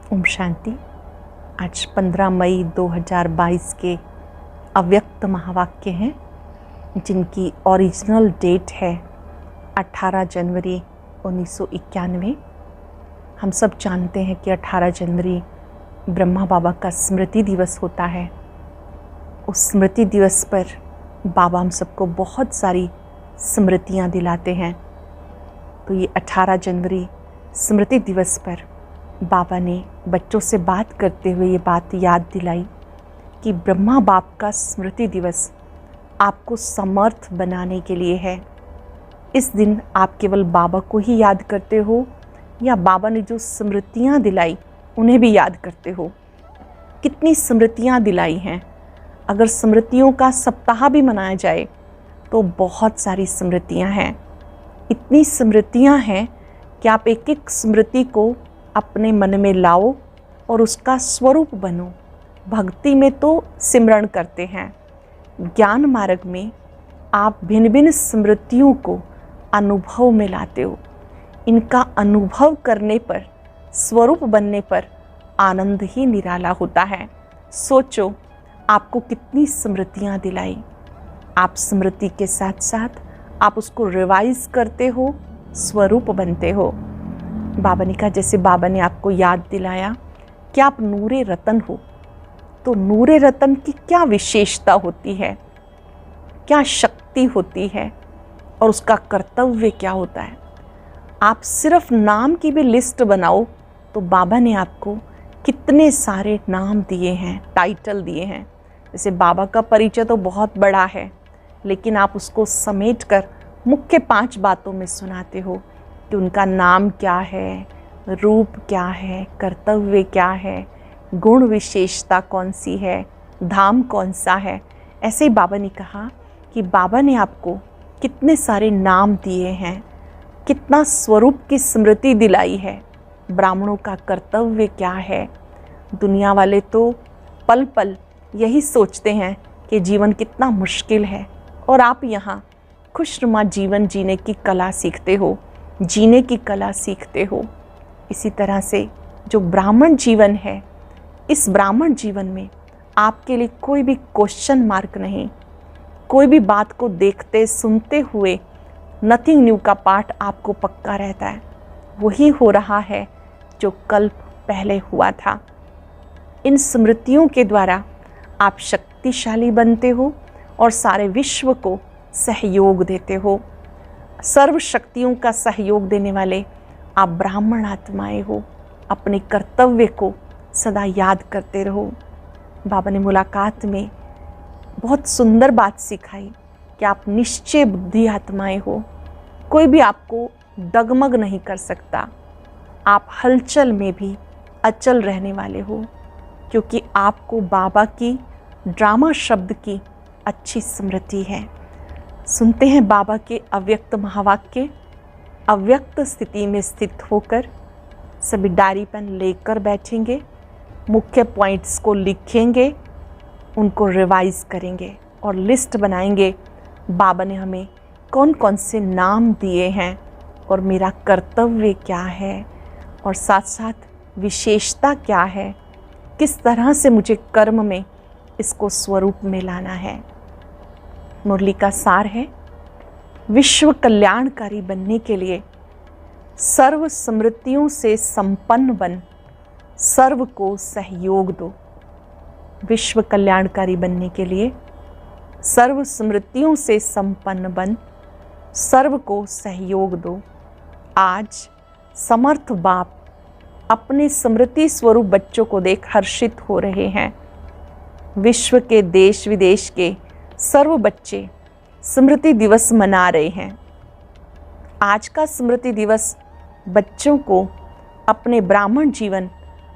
ओम शांति। आज 15 मई 2022 के अव्यक्त महावाक्य हैं, जिनकी ओरिजिनल डेट है 18 जनवरी 1991। हम सब जानते हैं कि 18 जनवरी ब्रह्मा बाबा का स्मृति दिवस होता है। उस स्मृति दिवस पर बाबा हम सबको बहुत सारी स्मृतियाँ दिलाते हैं। तो ये 18 जनवरी स्मृति दिवस पर बाबा ने बच्चों से बात करते हुए ये बात याद दिलाई कि ब्रह्मा बाप का स्मृति दिवस आपको समर्थ बनाने के लिए है। इस दिन आप केवल बाबा को ही याद करते हो या बाबा ने जो स्मृतियाँ दिलाई उन्हें भी याद करते हो? कितनी स्मृतियाँ दिलाई हैं। अगर स्मृतियों का सप्ताह भी मनाया जाए तो बहुत सारी स्मृतियाँ हैं। इतनी स्मृतियाँ हैं कि आप एक एक स्मृति को अपने मन में लाओ और उसका स्वरूप बनो। भक्ति में तो सिमरण करते हैं, ज्ञान मार्ग में आप भिन्न भिन्न स्मृतियों को अनुभव में लाते हो। इनका अनुभव करने पर, स्वरूप बनने पर आनंद ही निराला होता है। सोचो आपको कितनी स्मृतियाँ दिलाई। आप स्मृति के साथ साथ आप उसको रिवाइज करते हो, स्वरूप बनते हो। बाबा ने कहा, जैसे बाबा ने आपको याद दिलाया कि आप नूरे रतन हो, तो नूरे रतन की क्या विशेषता होती है, क्या शक्ति होती है और उसका कर्तव्य क्या होता है। आप सिर्फ नाम की भी लिस्ट बनाओ तो बाबा ने आपको कितने सारे नाम दिए हैं, टाइटल दिए हैं। जैसे बाबा का परिचय तो बहुत बड़ा है, लेकिन आप उसको समेट कर मुख्य 5 बातों में सुनाते हो कि उनका नाम क्या है, रूप क्या है, कर्तव्य क्या है, गुण विशेषता कौन सी है, धाम कौन सा है। ऐसे ही बाबा ने कहा कि बाबा ने आपको कितने सारे नाम दिए हैं, कितना स्वरूप की स्मृति दिलाई है, ब्राह्मणों का कर्तव्य क्या है। दुनिया वाले तो पल पल यही सोचते हैं कि जीवन कितना मुश्किल है, और आप यहाँ खुशनुमा जीवन जीने की कला सीखते हो, जीने की कला सीखते हो। इसी तरह से जो ब्राह्मण जीवन है, इस ब्राह्मण जीवन में आपके लिए कोई भी क्वेश्चन मार्क नहीं। कोई भी बात को देखते सुनते हुए नथिंग न्यू का पाठ आपको पक्का रहता है। वही हो रहा है जो कल्प पहले हुआ था। इन स्मृतियों के द्वारा आप शक्तिशाली बनते हो और सारे विश्व को सहयोग देते हो। सर्व शक्तियों का सहयोग देने वाले आप ब्राह्मण आत्माएं हो। अपने कर्तव्य को सदा याद करते रहो। बाबा ने मुलाकात में बहुत सुंदर बात सिखाई कि आप निश्चय बुद्धि आत्माएं हो। कोई भी आपको डगमग नहीं कर सकता। आप हलचल में भी अचल रहने वाले हो, क्योंकि आपको बाबा की ड्रामा शब्द की अच्छी स्मृति है। सुनते हैं बाबा के अव्यक्त महावाक्य। अव्यक्त स्थिति में स्थित होकर सभी डायरी पेन लेकर बैठेंगे, मुख्य पॉइंट्स को लिखेंगे, उनको रिवाइज करेंगे और लिस्ट बनाएंगे। बाबा ने हमें कौन कौन से नाम दिए हैं और मेरा कर्तव्य क्या है, और साथ साथ विशेषता क्या है, किस तरह से मुझे कर्म में इसको स्वरूप में लाना है। मुरली का सार है, विश्व कल्याणकारी बनने के लिए सर्व स्मृतियों से संपन्न बन, सर्व को सहयोग दो। विश्व कल्याणकारी बनने के लिए सर्व स्मृतियों से संपन्न बन, सर्व को सहयोग दो। आज समर्थ बाप अपने स्मृति स्वरूप बच्चों को देख हर्षित हो रहे हैं। विश्व के देश विदेश के सर्व बच्चे स्मृति दिवस मना रहे हैं। आज का स्मृति दिवस बच्चों को अपने ब्राह्मण जीवन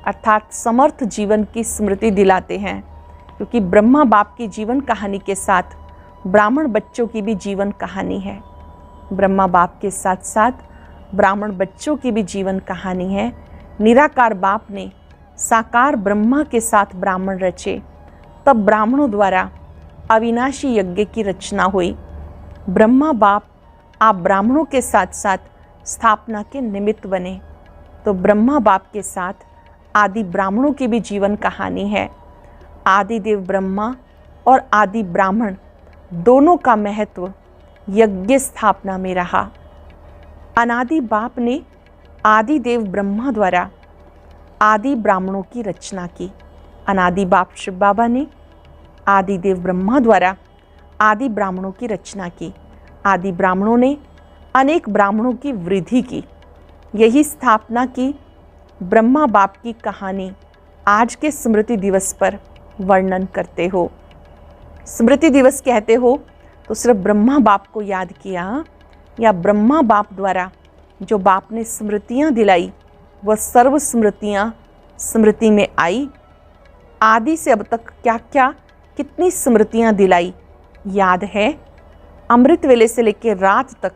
अर्थात समर्थ जीवन की स्मृति दिलाते हैं, क्योंकि ब्रह्मा बाप की जीवन कहानी के साथ ब्राह्मण बच्चों की भी जीवन कहानी है। ब्रह्मा बाप के साथ साथ ब्राह्मण बच्चों की भी जीवन कहानी है। निराकार बाप ने साकार ब्रह्मा के साथ ब्राह्मण रचे, तब ब्राह्मणों द्वारा अविनाशी यज्ञ की रचना हुई। ब्रह्मा बाप आप ब्राह्मणों के साथ साथ स्थापना के निमित्त बने, तो ब्रह्मा बाप के साथ आदि ब्राह्मणों की भी जीवन कहानी है। आदि देव ब्रह्मा और आदि ब्राह्मण दोनों का महत्व यज्ञ स्थापना में रहा। अनादि बाप ने आदि देव ब्रह्मा द्वारा आदि ब्राह्मणों की रचना की। अनादि बाप शिव बाबा ने आदि देव ब्रह्मा द्वारा आदि ब्राह्मणों की रचना की। आदि ब्राह्मणों ने अनेक ब्राह्मणों की वृद्धि की। यही स्थापना की ब्रह्मा बाप की कहानी आज के स्मृति दिवस पर वर्णन करते हो। स्मृति दिवस कहते हो तो सिर्फ ब्रह्मा बाप को याद किया, या ब्रह्मा बाप द्वारा जो बाप ने स्मृतियाँ दिलाई वह सर्व स्मृतियाँ स्मृति में आई। आदि से अब तक क्या क्या कितनी स्मृतियाँ दिलाई याद है। अमृत वेले से लेकर रात तक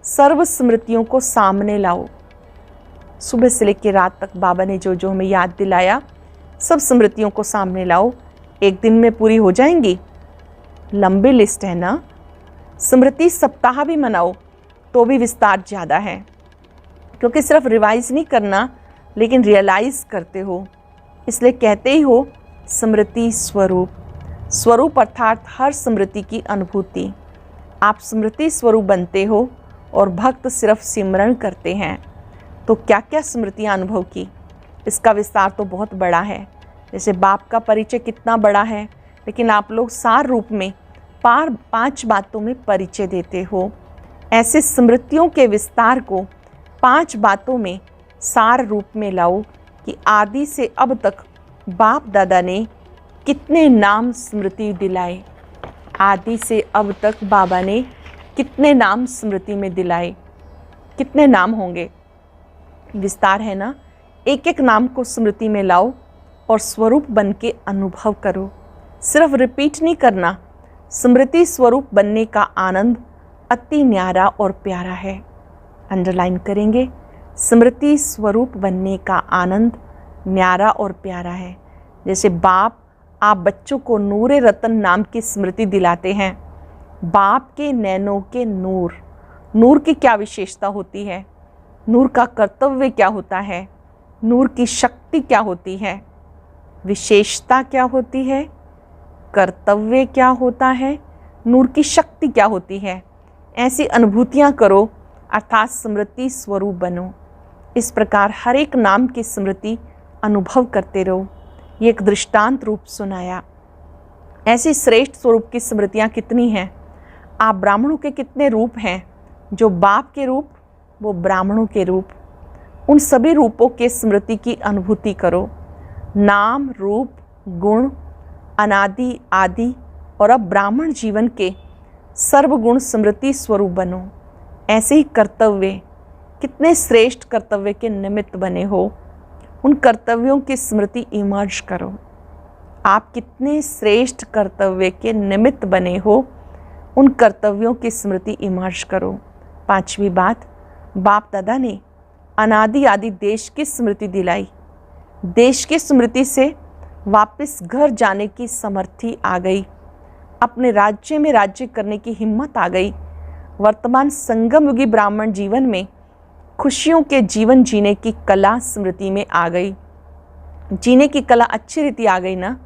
सर्व स्मृतियों को सामने लाओ। सुबह से लेकर रात तक बाबा ने जो जो हमें याद दिलाया सब स्मृतियों को सामने लाओ। एक दिन में पूरी हो जाएंगी? लंबी लिस्ट है ना। स्मृति सप्ताह भी मनाओ तो भी विस्तार ज़्यादा है, क्योंकि सिर्फ रिवाइज नहीं करना लेकिन रियलाइज करते हो। इसलिए कहते ही हो स्मृति स्वरूप। स्वरूप अर्थात हर स्मृति की अनुभूति। आप स्मृति स्वरूप बनते हो और भक्त सिर्फ सिमरण करते हैं। तो क्या क्या स्मृतियाँ अनुभव की, इसका विस्तार तो बहुत बड़ा है। जैसे बाप का परिचय कितना बड़ा है, लेकिन आप लोग सार रूप में 5 बातों में परिचय देते हो। ऐसे स्मृतियों के विस्तार को 5 बातों में सार रूप में लाओ कि आदि से अब तक बाप दादा ने कितने नाम स्मृति दिलाए। आदि से अब तक बाबा ने कितने नाम स्मृति में दिलाए। कितने नाम होंगे? विस्तार है ना। एक एक नाम को स्मृति में लाओ और स्वरूप बन के अनुभव करो। सिर्फ रिपीट नहीं करना। स्मृति स्वरूप बनने का आनंद अति न्यारा और प्यारा है। अंडरलाइन करेंगे, स्मृति स्वरूप बनने का आनंद न्यारा और प्यारा है। जैसे बाप आप बच्चों को नूरे रतन नाम की स्मृति दिलाते हैं। बाप के नैनों के नूर। नूर की क्या विशेषता होती है? नूर का कर्तव्य क्या होता है? नूर की शक्ति क्या होती है? विशेषता क्या होती है? कर्तव्य क्या होता है? नूर की शक्ति क्या होती है? ऐसी अनुभूतियाँ करो, अर्थात स्मृति स्वरूप बनो। इस प्रकार हर एक नाम की स्मृति अनुभव करते रहो। ये एक दृष्टांत रूप सुनाया। ऐसी श्रेष्ठ स्वरूप की स्मृतियाँ कितनी हैं। आप ब्राह्मणों के कितने रूप हैं, जो बाप के रूप वो ब्राह्मणों के रूप। उन सभी रूपों के स्मृति की अनुभूति करो। नाम, रूप, गुण, अनादि, आदि और अब ब्राह्मण जीवन के सर्वगुण स्मृति स्वरूप बनो। ऐसे ही कर्तव्य, कितने श्रेष्ठ कर्तव्य के निमित्त बने हो, उन कर्तव्यों की स्मृति इमर्ज करो। आप कितने श्रेष्ठ कर्तव्य के निमित्त बने हो, उन कर्तव्यों की स्मृति इमर्ज करो। 5वीं बात, बाप दादा ने अनादि आदि देश की स्मृति दिलाई। देश की स्मृति से वापस घर जाने की समर्थी आ गई। अपने राज्य में राज्य करने की हिम्मत आ गई। वर्तमान संगम युगी ब्राह्मण जीवन में खुशियों के जीवन जीने की कला स्मृति में आ गई। जीने की कला अच्छी रीति आ गई ना।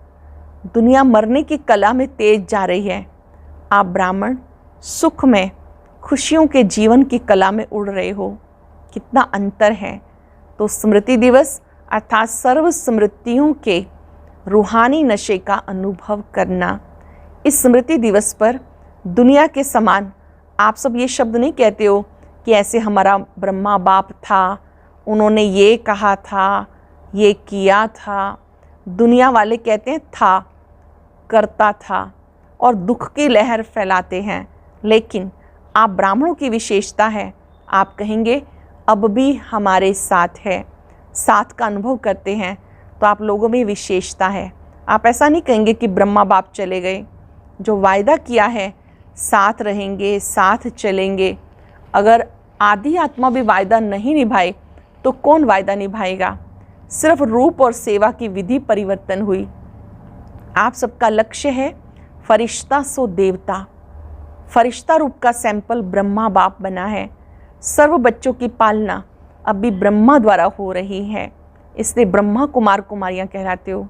दुनिया मरने की कला में तेज जा रही है। आप ब्राह्मण सुख में, खुशियों के जीवन की कला में उड़ रहे हो। कितना अंतर है। तो स्मृति दिवस अर्थात सर्व स्मृतियों के रूहानी नशे का अनुभव करना। इस स्मृति दिवस पर दुनिया के समान आप सब ये शब्द नहीं कहते हो कि ऐसे हमारा ब्रह्मा बाप था, उन्होंने ये कहा था, ये किया था। दुनिया वाले कहते हैं था, करता था और दुख की लहर फैलाते हैं। लेकिन आप ब्राह्मणों की विशेषता है, आप कहेंगे अब भी हमारे साथ है, साथ का अनुभव करते हैं। तो आप लोगों में विशेषता है। आप ऐसा नहीं कहेंगे कि ब्रह्मा बाप चले गए। जो वायदा किया है साथ रहेंगे, साथ चलेंगे। अगर आदि आत्मा भी वायदा नहीं निभाए तो कौन वायदा निभाएगा? सिर्फ रूप और सेवा की विधि परिवर्तन हुई। आप सबका लक्ष्य है फरिश्ता सो देवता। फरिश्ता रूप का सैंपल ब्रह्मा बाप बना है। सर्व बच्चों की पालना अब भी ब्रह्मा द्वारा हो रही है। इसलिए ब्रह्मा कुमार कुमारियाँ कहलाते हो।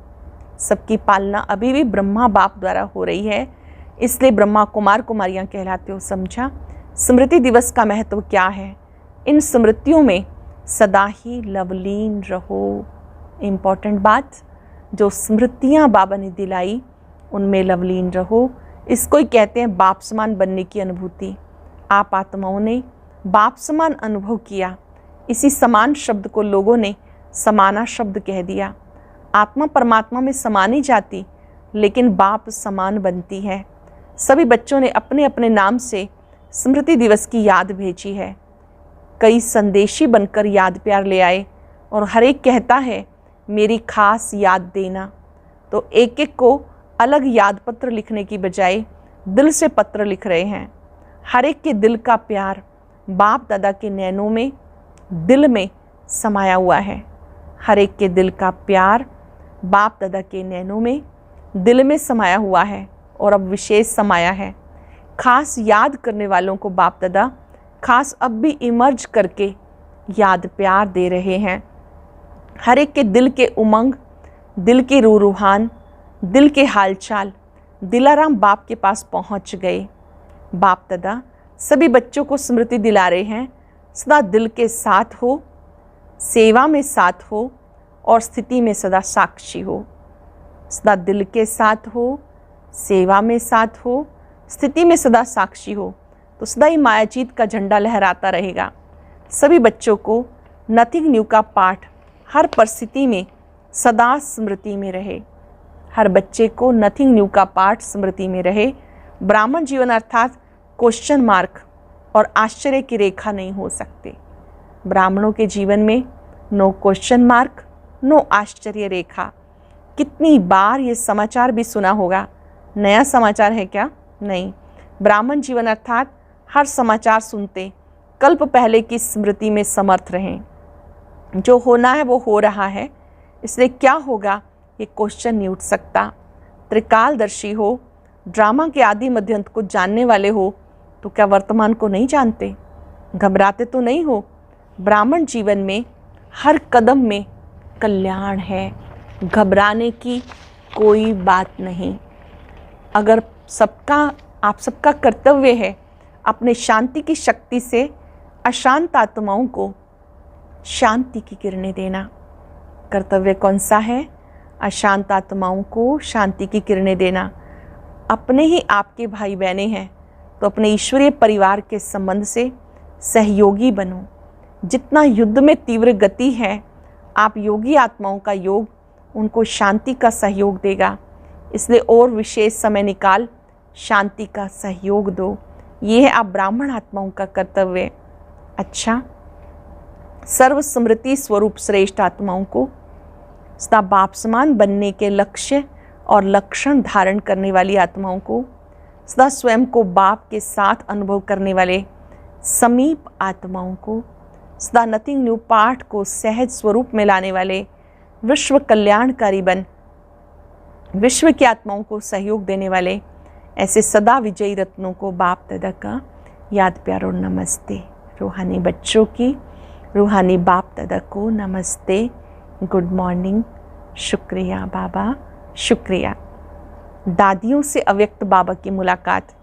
सबकी पालना अभी भी ब्रह्मा बाप द्वारा हो रही है, इसलिए ब्रह्मा कुमार कुमारियाँ कहलाते हो। समझा? स्मृति दिवस का महत्व क्या है? इन स्मृतियों में सदा ही लवलीन रहो। इम्पॉर्टेंट बात, जो स्मृतियाँ बाबा ने दिलाई उनमें लवलीन रहो। इसको ही कहते हैं बाप समान बनने की अनुभूति। आप आत्माओं ने बाप समान अनुभव किया। इसी समान शब्द को लोगों ने समाना शब्द कह दिया। आत्मा परमात्मा में समानी जाती, लेकिन बाप समान बनती है। सभी बच्चों ने अपने अपने नाम से स्मृति दिवस की याद भेजी है। कई संदेशी बनकर याद प्यार ले आए और हर एक कहता है मेरी खास याद देना। तो एक एक को अलग याद पत्र लिखने की बजाय दिल से पत्र लिख रहे हैं। हर एक के दिल का प्यार बाप दादा के नैनों में, दिल में समाया हुआ है। हर एक के दिल का प्यार बाप दादा के नैनों में, दिल में समाया हुआ है और अब विशेष समाया है। खास याद करने वालों को बाप दादा खास अब भी इमर्ज करके याद प्यार दे रहे हैं। हर एक के दिल के उमंग, दिल के रूहान, दिल के हालचाल दिलाराम बाप के पास पहुंच गए। बाप दादा सभी बच्चों को स्मृति दिला रहे हैं, सदा दिल के साथ हो, सेवा में साथ हो और स्थिति में सदा साक्षी हो। सदा दिल के साथ हो, सेवा में साथ हो, स्थिति में सदा साक्षी हो, तो सदा ही मायाजीत का झंडा लहराता रहेगा। सभी बच्चों को नथिंग न्यू का पाठ हर परिस्थिति में सदा स्मृति में रहे। हर बच्चे को नथिंग न्यू का पाठ स्मृति में रहे। ब्राह्मण जीवन अर्थात क्वेश्चन मार्क और आश्चर्य की रेखा नहीं हो सकते। ब्राह्मणों के जीवन में नो क्वेश्चन मार्क, नो आश्चर्य रेखा। कितनी बार ये समाचार भी सुना होगा, नया समाचार है क्या? नहीं। ब्राह्मण जीवन अर्थात हर समाचार सुनते कल्प पहले की स्मृति में समर्थ रहें। जो होना है वो हो रहा है, इसलिए क्या होगा ये क्वेश्चन नहीं उठ सकता। त्रिकालदर्शी हो, ड्रामा के आदि मध्यंत को जानने वाले हो, तो क्या वर्तमान को नहीं जानते? घबराते तो नहीं हो? ब्राह्मण जीवन में हर कदम में कल्याण है, घबराने की कोई बात नहीं। अगर आप सबका कर्तव्य है अपने शांति की शक्ति से अशांत आत्माओं को शांति की किरणें देना। कर्तव्य कौन सा है? अशांत आत्माओं को शांति की किरणें देना। अपने ही आपके भाई बहनें हैं तो अपने ईश्वरीय परिवार के संबंध से सहयोगी बनो। जितना युद्ध में तीव्र गति है, आप योगी आत्माओं का योग उनको शांति का सहयोग देगा। इसलिए और विशेष समय निकाल शांति का सहयोग दो। ये है आप ब्राह्मण आत्माओं का कर्तव्य। अच्छा, सर्व स्मृति स्वरूप श्रेष्ठ आत्माओं को सदा बाप समान बनने के लक्ष्य और लक्षण धारण करने वाली आत्माओं को, सदा स्वयं को बाप के साथ अनुभव करने वाले समीप आत्माओं को, सदा नथिंग न्यू पाठ को सहज स्वरूप में लाने वाले विश्व कल्याणकारी बन विश्व की आत्माओं को सहयोग देने वाले ऐसे सदा विजयी रत्नों को बाप दादा का याद प्यार और नमस्ते। रूहानी बच्चों की रूहानी बाप दादा को नमस्ते, गुड मॉर्निंग, शुक्रिया बाबा, शुक्रिया। दादियों से अव्यक्त बाबा की मुलाकात।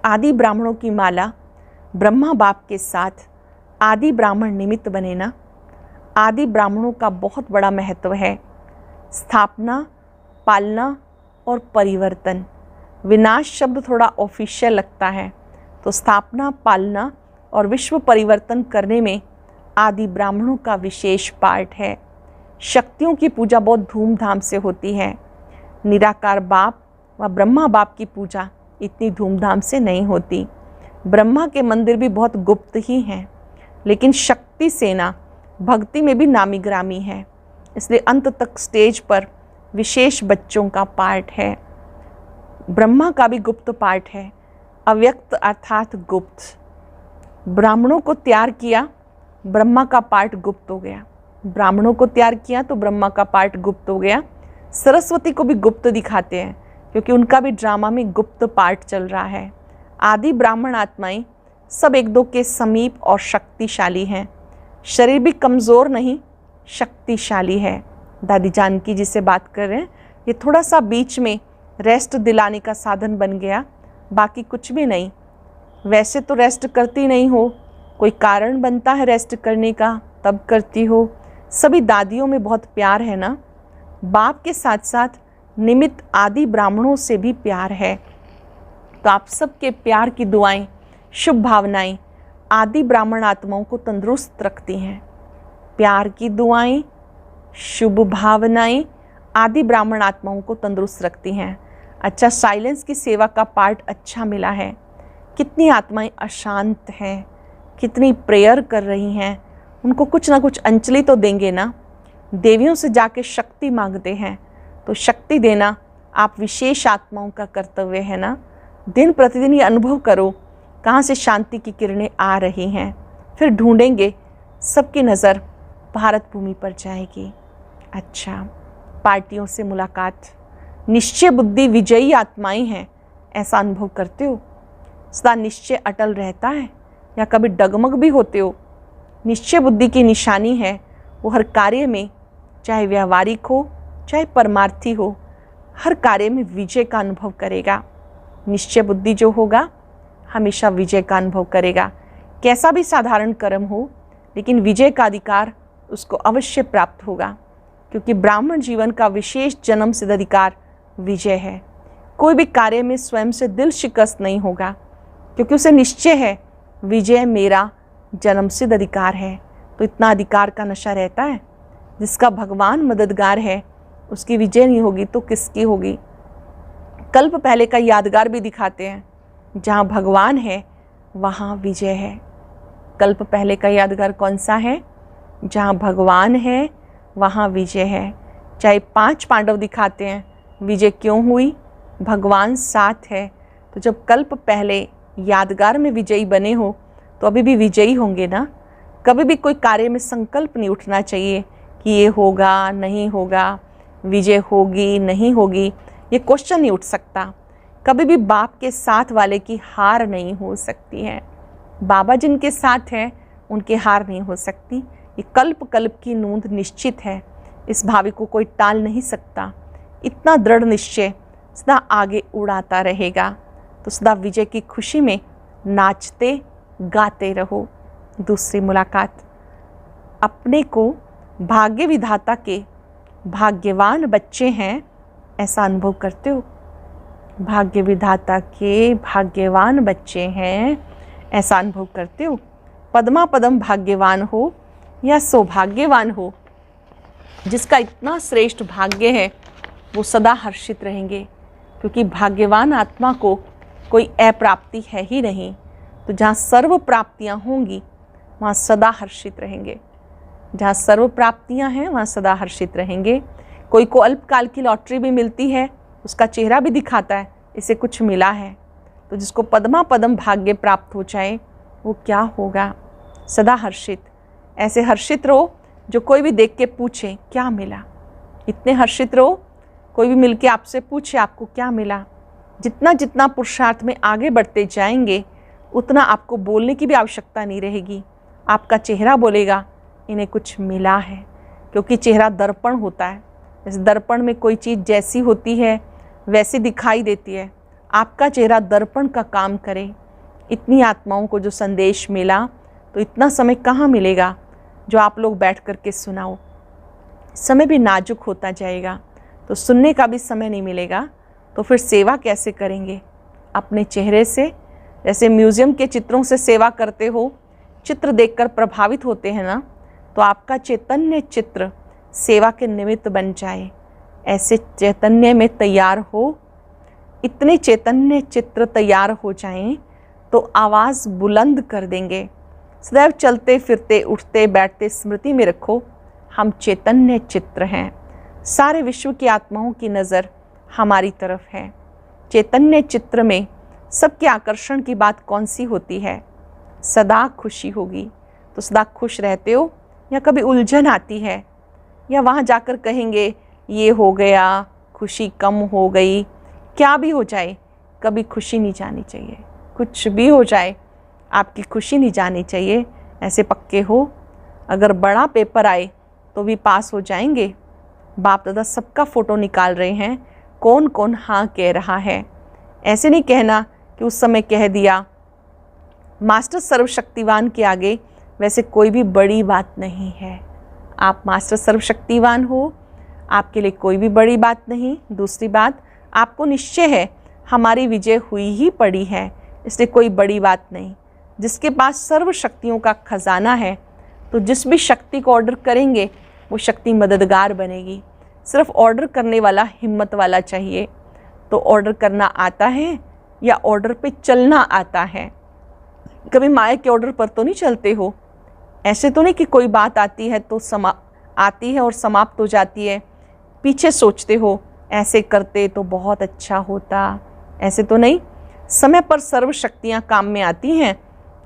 आदि ब्राह्मणों की माला ब्रह्मा बाप के साथ आदि ब्राह्मण निमित्त बने ना। आदि ब्राह्मणों का बहुत बड़ा महत्व है। स्थापना, पालना और परिवर्तन। विनाश शब्द थोड़ा ऑफिशियल लगता है, तो स्थापना, पालना और विश्व परिवर्तन करने में आदि ब्राह्मणों का विशेष पार्ट है। शक्तियों की पूजा बहुत धूमधाम से होती है। निराकार बाप व ब्रह्मा बाप की पूजा इतनी धूमधाम से नहीं होती। ब्रह्मा के मंदिर भी बहुत गुप्त ही हैं, लेकिन शक्ति सेना भक्ति में भी नामी ग्रामी है। इसलिए अंत तक स्टेज पर विशेष बच्चों का पार्ट है। ब्रह्मा का भी गुप्त पार्ट है। अव्यक्त अर्थात गुप्त। ब्राह्मणों को तैयार किया, ब्रह्मा का पार्ट गुप्त हो गया। ब्राह्मणों को तैयार किया तो ब्रह्मा का पार्ट गुप्त हो गया। सरस्वती को भी गुप्त दिखाते हैं क्योंकि उनका भी ड्रामा में गुप्त पार्ट चल रहा है। आदि ब्राह्मण आत्माएं सब एक दो के समीप और शक्तिशाली हैं। शरीर भी कमज़ोर नहीं, शक्तिशाली है। दादी जानकी जी से बात कर रहे हैं, ये थोड़ा सा बीच में रेस्ट दिलाने का साधन बन गया, बाकी कुछ भी नहीं। वैसे तो रेस्ट करती नहीं हो, कोई कारण बनता है रेस्ट करने का तब करती हो। सभी दादियों में बहुत प्यार है ना, बाप के साथ साथ निमित्त आदि ब्राह्मणों से भी प्यार है। तो आप सबके प्यार की दुआएं, शुभ भावनाएं आदि ब्राह्मण आत्माओं को तंदुरुस्त रखती हैं। प्यार की दुआएं, शुभ भावनाएं आदि ब्राह्मण आत्माओं को तंदुरुस्त रखती हैं। अच्छा, साइलेंस की सेवा का पार्ट अच्छा मिला है। कितनी आत्माएं अशांत हैं, कितनी प्रेयर कर रही हैं, उनको कुछ ना कुछ अंजलि तो देंगे ना। देवियों से जाके शक्ति मांगते हैं, तो शक्ति देना आप विशेष आत्माओं का कर्तव्य है ना। दिन प्रतिदिन ये अनुभव करो कहाँ से शांति की किरणें आ रही हैं, फिर ढूंढेंगे, सबकी नज़र भारत भूमि पर जाएगी। अच्छा, पार्टियों से मुलाकात, निश्चय बुद्धि विजयी आत्माएं हैं, ऐसा अनुभव करते हो? सदा निश्चय अटल रहता है या कभी डगमग भी होते हो? निश्चय बुद्धि की निशानी है, वो हर कार्य में, चाहे व्यावहारिक हो चाहे परमार्थी हो, हर कार्य में विजय का अनुभव करेगा। निश्चय बुद्धि जो होगा हमेशा विजय का अनुभव करेगा। कैसा भी साधारण कर्म हो, लेकिन विजय का अधिकार उसको अवश्य प्राप्त होगा, क्योंकि ब्राह्मण जीवन का विशेष जन्म सिद्ध अधिकार विजय है। कोई भी कार्य में स्वयं से दिल शिकस्त नहीं होगा, क्योंकि उसे निश्चय है विजय मेरा जन्म सिद्ध अधिकार है। तो इतना अधिकार का नशा रहता है। जिसका भगवान मददगार है उसकी विजय नहीं होगी तो किसकी होगी? कल्प पहले का यादगार भी दिखाते हैं, जहाँ भगवान है वहाँ विजय है। कल्प पहले का यादगार कौन सा है? जहाँ भगवान है वहाँ विजय है। चाहे 5 पांडव दिखाते हैं, विजय क्यों हुई? भगवान साथ है। तो जब कल्प पहले यादगार में विजयी बने हो तो अभी भी विजयी होंगे ना। कभी भी कोई कार्य में संकल्प नहीं उठना चाहिए कि ये होगा नहीं होगा, विजय होगी नहीं होगी, ये क्वेश्चन नहीं उठ सकता। कभी भी बाप के साथ वाले की हार नहीं हो सकती है। बाबा जिनके साथ हैं उनकी हार नहीं हो सकती। ये कल्प कल्प की नूंद निश्चित है, इस भावी को कोई टाल नहीं सकता। इतना दृढ़ निश्चय सदा आगे उड़ाता रहेगा। तो सदा विजय की खुशी में नाचते गाते रहो। दूसरी मुलाकात, अपने को भाग्य विधाता के भाग्यवान बच्चे हैं, ऐसा अनुभव करते हो? भाग्य विधाता के भाग्यवान बच्चे हैं, ऐसा अनुभव करते हो? पद्मा पदम भाग्यवान हो या सौभाग्यवान हो, जिसका इतना श्रेष्ठ भाग्य है वो सदा हर्षित रहेंगे, क्योंकि भाग्यवान आत्मा को कोई अप्राप्ति है ही नहीं। तो जहाँ सर्व प्राप्तियाँ होंगी वहाँ सदा हर्षित रहेंगे। जहाँ सर्व प्राप्तियाँ हैं वहाँ सदा हर्षित रहेंगे। कोई को अल्पकाल की लॉटरी भी मिलती है, उसका चेहरा भी दिखाता है इसे कुछ मिला है। तो जिसको पद्मा पदम भाग्य प्राप्त हो जाए वो क्या होगा? सदा हर्षित। ऐसे हर्षित रहो जो कोई भी देख के पूछे क्या मिला। इतने हर्षित रहो कोई भी मिलके आपसे पूछे आपको क्या मिला। जितना जितना पुरुषार्थ में आगे बढ़ते जाएंगे उतना आपको बोलने की भी आवश्यकता नहीं रहेगी। आपका चेहरा बोलेगा इन्हें कुछ मिला है, क्योंकि चेहरा दर्पण होता है। इस दर्पण में कोई चीज़ जैसी होती है वैसी दिखाई देती है। आपका चेहरा दर्पण का काम करे। इतनी आत्माओं को जो संदेश मिला, तो इतना समय कहाँ मिलेगा जो आप लोग बैठ कर के सुनाओ। समय भी नाजुक होता जाएगा, तो सुनने का भी समय नहीं मिलेगा। तो फिर सेवा कैसे करेंगे? अपने चेहरे से, जैसे म्यूज़ियम के चित्रों से सेवा करते हो, चित्र देखकर प्रभावित होते हैं ना, तो आपका चैतन्य चित्र सेवा के निमित्त बन जाए। ऐसे चैतन्य में तैयार हो, इतने चैतन्य चित्र तैयार हो जाएं तो आवाज़ बुलंद कर देंगे। सदैव चलते फिरते उठते बैठते स्मृति में रखो, हम चैतन्य चित्र हैं। सारे विश्व की आत्माओं की नज़र हमारी तरफ है। चैतन्य चित्र में सबके आकर्षण की बात कौन सी होती है? सदा खुशी होगी। तो सदा खुश रहते हो या कभी उलझन आती है, या वहाँ जाकर कहेंगे ये हो गया, खुशी कम हो गई? क्या भी हो जाए कभी खुशी नहीं जानी चाहिए। कुछ भी हो जाए आपकी खुशी नहीं जानी चाहिए। ऐसे पक्के हो, अगर बड़ा पेपर आए तो भी पास हो जाएंगे। बाप दादा सबका फ़ोटो निकाल रहे हैं, कौन कौन हाँ कह रहा है। ऐसे नहीं कहना कि उस समय कह दिया। मास्टर सर्वशक्तिवान के आगे वैसे कोई भी बड़ी बात नहीं है। आप मास्टर सर्वशक्तिवान हो, आपके लिए कोई भी बड़ी बात नहीं। दूसरी बात, आपको निश्चय है हमारी विजय हुई ही पड़ी है, इसलिए कोई बड़ी बात नहीं। जिसके पास सर्व शक्तियों का खजाना है, तो जिस भी शक्ति को ऑर्डर करेंगे वो शक्ति मददगार बनेगी। सिर्फ ऑर्डर करने वाला हिम्मत वाला चाहिए। तो ऑर्डर करना आता है या ऑर्डर पे चलना आता है? कभी माया के ऑर्डर पर तो नहीं चलते हो। ऐसे तो नहीं कि कोई बात आती है तो आती है और समाप्त हो जाती है, पीछे सोचते हो ऐसे करते तो बहुत अच्छा होता, ऐसे तो नहीं। समय पर सर्व शक्तियाँ काम में आती हैं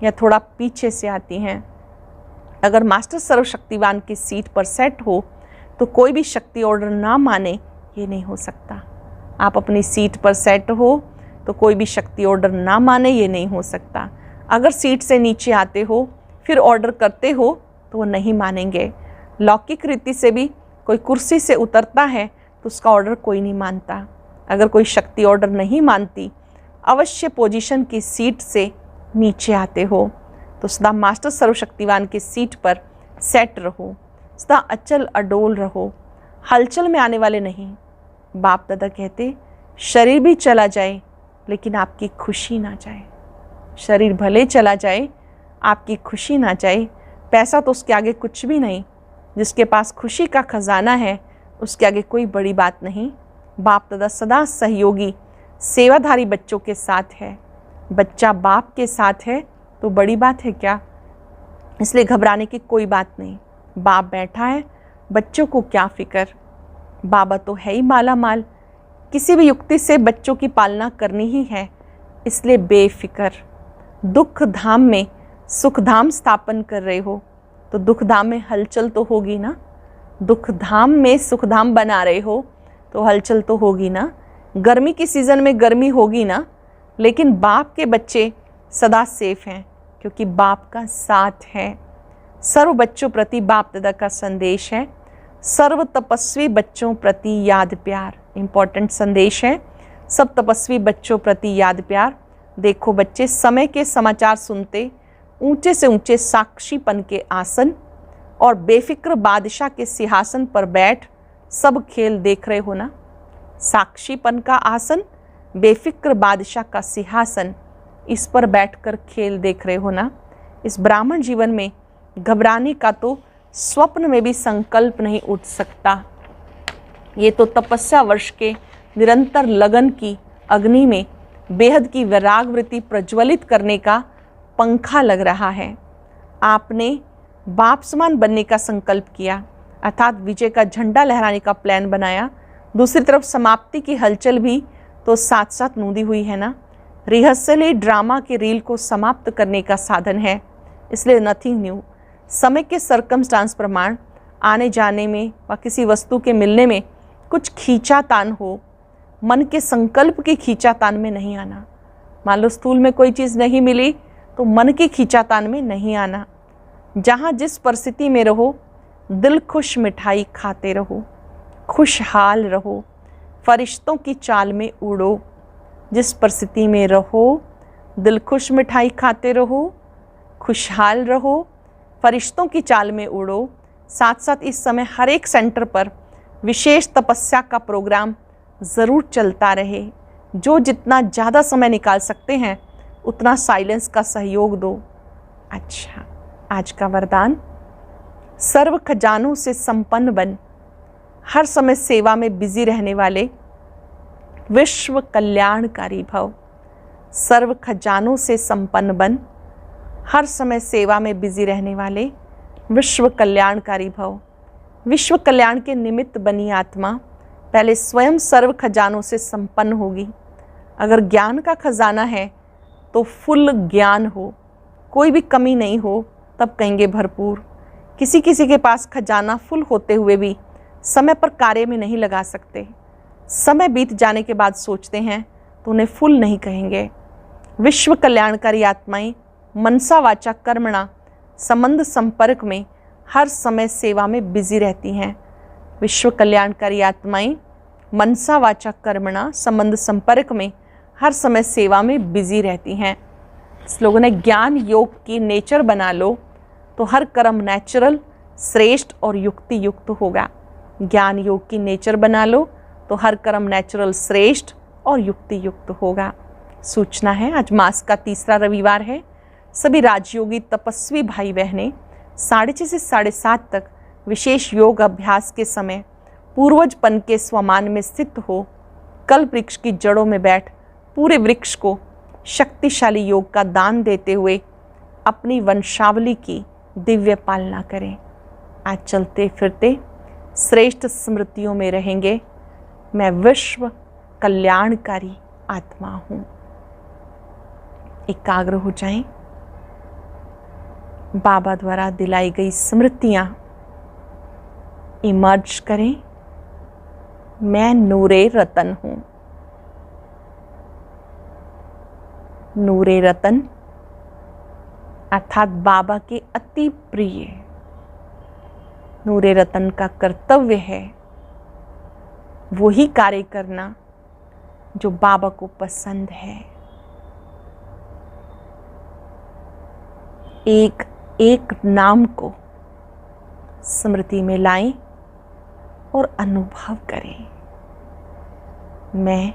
या थोड़ा पीछे से आती हैं। अगर मास्टर सर्वशक्तिवान की सीट पर सेट हो तो कोई भी शक्ति ऑर्डर ना माने, ये नहीं हो सकता। आप अपनी सीट पर सेट हो तो कोई भी शक्ति ऑर्डर ना माने, ये नहीं हो सकता। अगर सीट से नीचे आते हो फिर ऑर्डर करते हो तो वो नहीं मानेंगे। लौकिक रीति से भी कोई कुर्सी से उतरता है तो उसका ऑर्डर कोई नहीं मानता। अगर कोई शक्ति ऑर्डर नहीं मानती, अवश्य पोजीशन की सीट से नीचे आते हो तो सदा मास्टर सर्वशक्तिवान की सीट पर सेट रहो, सदा अचल अडोल रहो, हलचल में आने वाले नहीं। बाप दादा कहते शरीर भी चला जाए लेकिन आपकी खुशी ना जाए। शरीर भले चला जाए, आपकी खुशी ना जाए। पैसा तो उसके आगे कुछ भी नहीं। जिसके पास खुशी का खजाना है उसके आगे कोई बड़ी बात नहीं। बाप दादा सदा सहयोगी सेवाधारी बच्चों के साथ है। बच्चा बाप के साथ है तो बड़ी बात है क्या? इसलिए घबराने की कोई बात नहीं। बाप बैठा है, बच्चों को क्या फिक्र। बाबा तो है ही माला माल, किसी भी युक्ति से बच्चों की पालना करनी ही है, इसलिए बेफिक्र। दुख धाम में सुख धाम स्थापन कर रहे हो तो दुख धाम में हलचल तो होगी ना। दुख धाम में सुख धाम बना रहे हो तो हलचल तो होगी ना। गर्मी की सीज़न में गर्मी होगी ना। लेकिन बाप के बच्चे सदा सेफ हैं क्योंकि बाप का साथ है। सर्व बच्चों प्रति बाप दादा का संदेश है। सर्व तपस्वी बच्चों प्रति याद प्यार, इम्पॉर्टेंट संदेश है। सब तपस्वी बच्चों प्रति याद प्यार। देखो बच्चे, समय के समाचार सुनते ऊंचे से ऊंचे साक्षीपन के आसन और बेफिक्र बादशाह के सिंहासन पर बैठ सब खेल देख रहे हो ना। साक्षीपन का आसन, बेफिक्र बादशाह का सिंहासन, इस पर बैठकर खेल देख रहे हो ना। इस ब्राह्मण जीवन में घबराने का तो स्वप्न में भी संकल्प नहीं उठ सकता। ये तो तपस्या वर्ष के निरंतर लगन की अग्नि में बेहद की वैराग वृत्ति प्रज्वलित करने का पंखा लग रहा है। आपने बाप समान बनने का संकल्प किया, अर्थात विजय का झंडा लहराने का प्लान बनाया। दूसरी तरफ समाप्ति की हलचल भी तो साथ साथ नूदी हुई है ना। रिहर्सली ड्रामा के रील को समाप्त करने का साधन है, इसलिए नथिंग न्यू। समय के सर्कमस्टांस प्रमाण आने जाने में व किसी वस्तु के मिलने में कुछ खींचातान हो, मन के संकल्प की खींचातान में नहीं आना। मान लो स्थूल में कोई चीज़ नहीं मिली तो मन की खींचातान में नहीं आना। जहाँ जिस परिस्थिति में रहो, दिल खुश मिठाई खाते रहो, खुशहाल रहो, फरिश्तों की चाल में उड़ो। जिस परिस्थिति में रहो, दिल खुश मिठाई खाते रहो, खुशहाल रहो, फरिश्तों की चाल में उड़ो। साथ साथ इस समय हर एक सेंटर पर विशेष तपस्या का प्रोग्राम ज़रूर चलता रहे। जो जितना ज़्यादा समय निकाल सकते हैं उतना साइलेंस का सहयोग दो। अच्छा, आज का वरदान, सर्व खजानों से संपन्न बन, हर समय सेवा में बिजी रहने वाले विश्व कल्याणकारी भव। सर्व खजानों से संपन्न बन, हर समय सेवा में बिजी रहने वाले विश्व कल्याणकारी भव। विश्व कल्याण के निमित्त बनी आत्मा पहले स्वयं सर्व खजानों से संपन्न होगी। अगर ज्ञान का खजाना है तो फुल ज्ञान हो, कोई भी कमी नहीं हो, तब कहेंगे भरपूर। किसी किसी के पास खजाना फुल होते हुए भी समय पर कार्य में नहीं लगा सकते। समय बीत जाने के बाद सोचते हैं तो उन्हें फुल नहीं कहेंगे। विश्व कल्याणकारी आत्माएं मनसा वाचा कर्मणा संबंध संपर्क में हर समय सेवा में बिजी रहती हैं। विश्व कल्याणकारी आत्माएं मनसा वाचा कर्मणा संबंध संपर्क में हर समय सेवा में बिजी रहती हैं। इस लोगों ने ज्ञान योग की नेचर बना लो तो हर कर्म नेचुरल, श्रेष्ठ और युक्ति युक्त होगा। ज्ञान योग की नेचर बना लो तो हर कर्म नेचुरल, श्रेष्ठ और युक्ति युक्त होगा। सूचना है, आज मास का तीसरा रविवार है। सभी राजयोगी तपस्वी भाई बहनें 6:30 से 7:30 तक विशेष योग अभ्यास के समय पूर्वजपन के स्वमान में स्थित हो कल्प वृक्ष की जड़ों में बैठ पूरे वृक्ष को शक्तिशाली योग का दान देते हुए अपनी वंशावली की दिव्य पालना करें। आज चलते फिरते श्रेष्ठ स्मृतियों में रहेंगे, मैं विश्व कल्याणकारी आत्मा हूँ। एकाग्र हो जाएं। बाबा द्वारा दिलाई गई स्मृतियाँ इमर्ज करें। मैं नूरे रतन हूँ। नूरे रतन अर्थात बाबा के अति प्रिय। नूरे रतन का कर्तव्य है वही कार्य करना जो बाबा को पसंद है। एक एक नाम को स्मृति में लाएं और अनुभव करें। मैं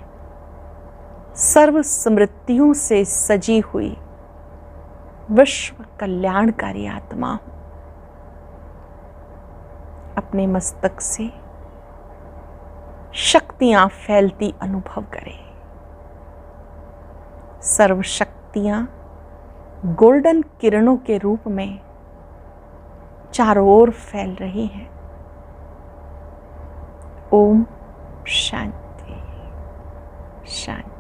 सर्व स्मृतियों से सजी हुई विश्व कल्याणकारी आत्मा हूं। अपने मस्तक से शक्तियां फैलती अनुभव करें। सर्व शक्तियां गोल्डन किरणों के रूप में चारों ओर फैल रही हैं। ओम शांति शांति।